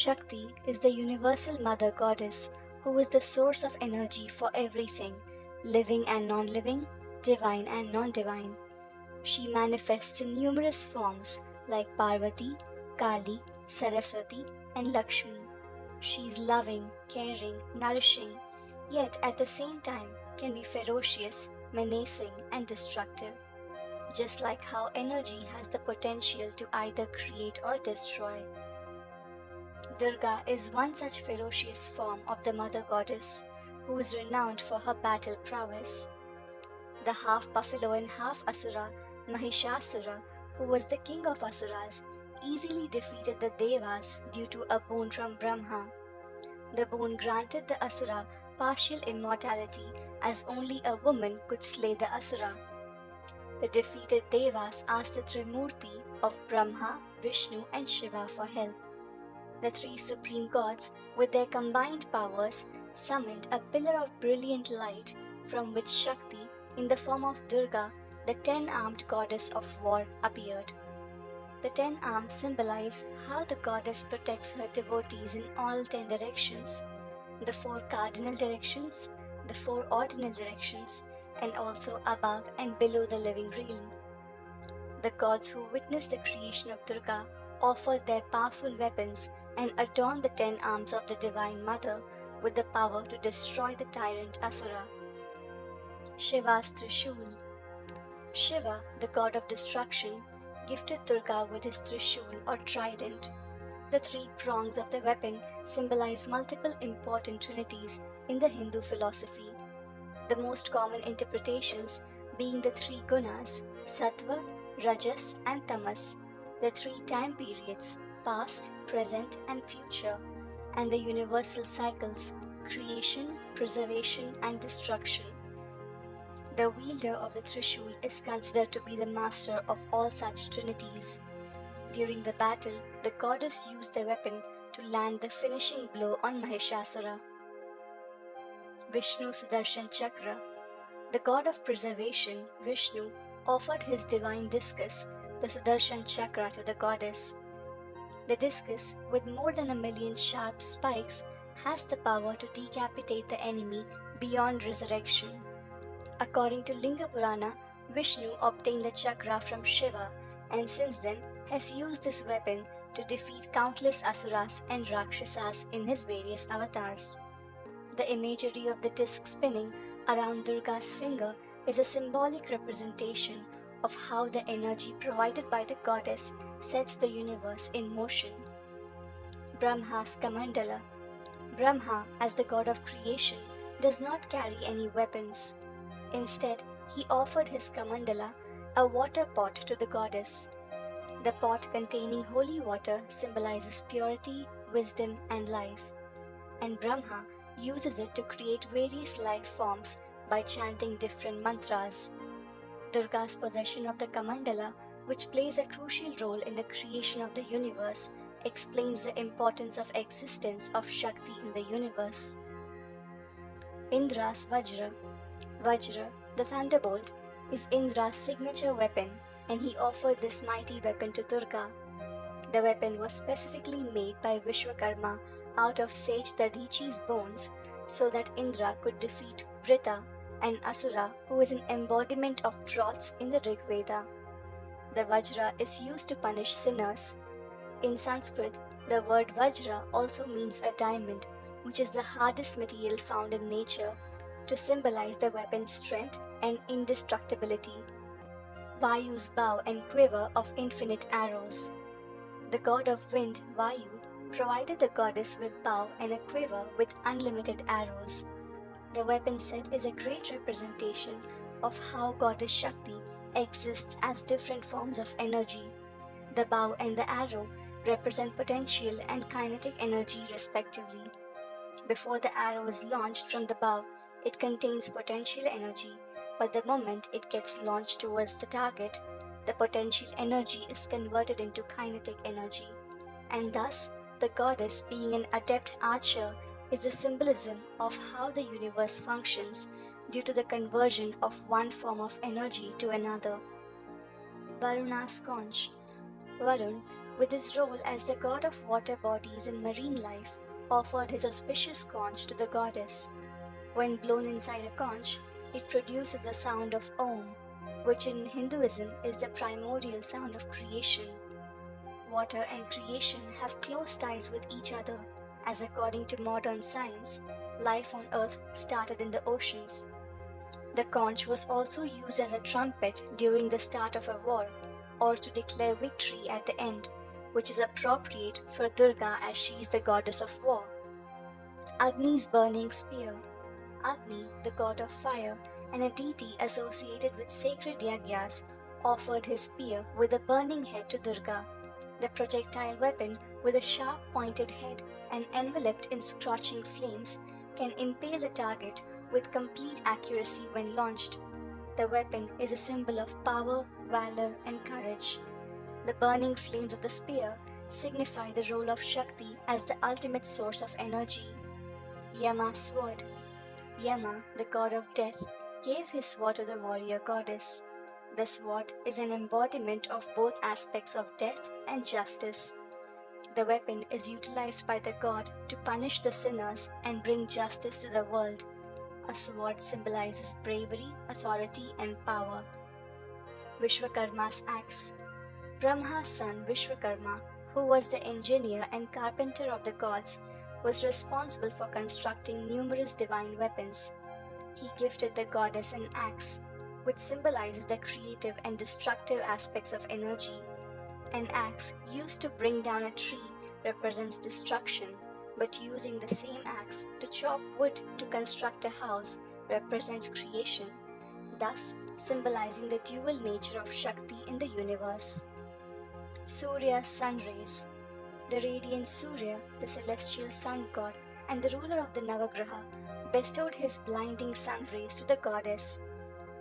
Shakti is the universal mother goddess who is the source of energy for everything, living and non-living, divine and non-divine. She manifests in numerous forms like Parvati, Kali, Saraswati, and Lakshmi. She is loving, caring, nourishing, yet at the same time can be ferocious, menacing, and destructive. Just like how energy has the potential to either create or destroy. Durga is one such ferocious form of the mother goddess who is renowned for her battle prowess. The half buffalo and half asura, Mahishasura, who was the king of asuras, easily defeated the devas due to a boon from Brahma. The boon granted the asura partial immortality as only a woman could slay the asura. The defeated devas asked the Trimurti of Brahma, Vishnu and Shiva for help. The three supreme gods, with their combined powers, summoned a pillar of brilliant light from which Shakti, in the form of Durga, the 10-armed goddess of war, appeared. The 10 arms symbolize how the goddess protects her devotees in all 10 directions, the 4 cardinal directions, the 4 ordinal directions, and also above and below the living realm. The gods who witnessed the creation of Durga offered their powerful weapons and adorned the 10 arms of the Divine Mother with the power to destroy the tyrant Asura. Shiva's Trishul. Shiva, the god of destruction, gifted Durga with his Trishul or trident. The 3 prongs of the weapon symbolize multiple important trinities in the Hindu philosophy. The most common interpretations being the 3 gunas, Sattva, Rajas and Tamas, the 3 time periods, past, present and future, and the universal cycles, creation, preservation and destruction. The wielder of the Trishul is considered to be the master of all such trinities. During the battle, the goddess used the weapon to land the finishing blow on Mahishasura. Vishnu Sudarshan Chakra. The god of preservation, Vishnu, offered his divine discus, the Sudarshan Chakra, to the goddess. The discus, with more than 1,000,000 sharp spikes, has the power to decapitate the enemy beyond resurrection. According to Linga Purana, Vishnu obtained the chakra from Shiva and since then has used this weapon to defeat countless asuras and rakshasas in his various avatars. The imagery of the disc spinning around Durga's finger is a symbolic representation of how the energy provided by the goddess sets the universe in motion. Brahma's Kamandala. Brahma, as the god of creation, does not carry any weapons. Instead, he offered his Kamandala, a water pot, to the goddess. The pot containing holy water symbolizes purity, wisdom, and life, and Brahma uses it to create various life forms by chanting different mantras. Durga's possession of the Kamandala, which plays a crucial role in the creation of the universe, explains the importance of existence of Shakti in the universe. Indra's Vajra. Vajra, the thunderbolt, is Indra's signature weapon, and he offered this mighty weapon to Durga. The weapon was specifically made by Vishwakarma out of sage Dadichi's bones so that Indra could defeat Vrita, an asura who is an embodiment of droughts in the Rig Veda. The Vajra is used to punish sinners. In Sanskrit, the word Vajra also means a diamond, which is the hardest material found in nature, to symbolize the weapon's strength and indestructibility. Vayu's bow and quiver of infinite arrows. The god of wind, Vayu, provided the goddess with bow and a quiver with unlimited arrows. The weapon set is a great representation of how goddess Shakti exists as different forms of energy. The bow and the arrow represent potential and kinetic energy respectively. Before the arrow is launched from the bow, it contains potential energy, but the moment it gets launched towards the target, the potential energy is converted into kinetic energy, and thus the goddess, being an adept archer, is a symbolism of how the universe functions due to the conversion of one form of energy to another. Varuna's conch. Varun, with his role as the god of water bodies and marine life, offered his auspicious conch to the goddess. When blown inside a conch, it produces a sound of Om, which in Hinduism is the primordial sound of creation. Water and creation have close ties with each other, as according to modern science, life on Earth started in the oceans. The conch was also used as a trumpet during the start of a war, or to declare victory at the end, which is appropriate for Durga as she is the goddess of war. Agni's burning spear. Agni, the god of fire, and a deity associated with sacred yagyas, offered his spear with a burning head to Durga. The projectile weapon, with a sharp pointed head and enveloped in scorching flames, can impale the target with complete accuracy when launched. The weapon is a symbol of power, valor, and courage. The burning flames of the spear signify the role of Shakti as the ultimate source of energy. Yama's sword. Yama, the god of death, gave his sword to the warrior goddess. The sword is an embodiment of both aspects of death and justice. The weapon is utilized by the god to punish the sinners and bring justice to the world. A sword symbolizes bravery, authority, and power. Vishwakarma's axe. Brahma's son Vishwakarma, who was the engineer and carpenter of the gods, was responsible for constructing numerous divine weapons. He gifted the goddess an axe, which symbolizes the creative and destructive aspects of energy. An axe used to bring down a tree represents destruction, but using the same axe to chop wood to construct a house represents creation, thus symbolizing the dual nature of Shakti in the universe. Surya's sun rays. The radiant Surya, the celestial sun god and the ruler of the Navagraha, bestowed his blinding sun rays to the goddess.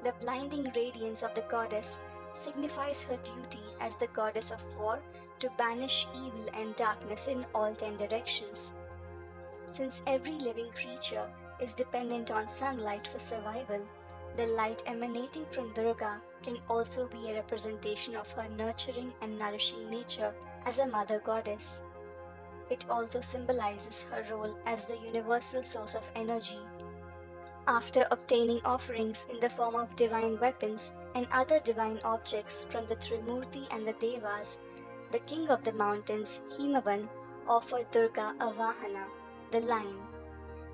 The blinding radiance of the goddess signifies her duty as the goddess of war to banish evil and darkness in all 10 directions. Since every living creature is dependent on sunlight for survival, the light emanating from Durga can also be a representation of her nurturing and nourishing nature as a mother goddess. It also symbolizes her role as the universal source of energy. After obtaining offerings in the form of divine weapons and other divine objects from the Trimurti and the devas, the king of the mountains, Himavan, offered Durga a Vahana, the lion.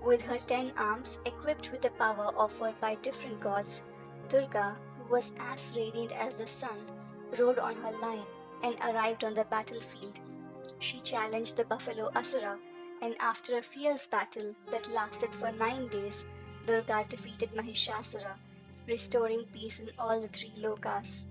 With her 10 arms equipped with the power offered by different gods, Durga, who was as radiant as the sun, rode on her lion and arrived on the battlefield. She challenged the buffalo Asura, and after a fierce battle that lasted for 9 days, Durga defeated Mahishasura, restoring peace in all the 3 lokas.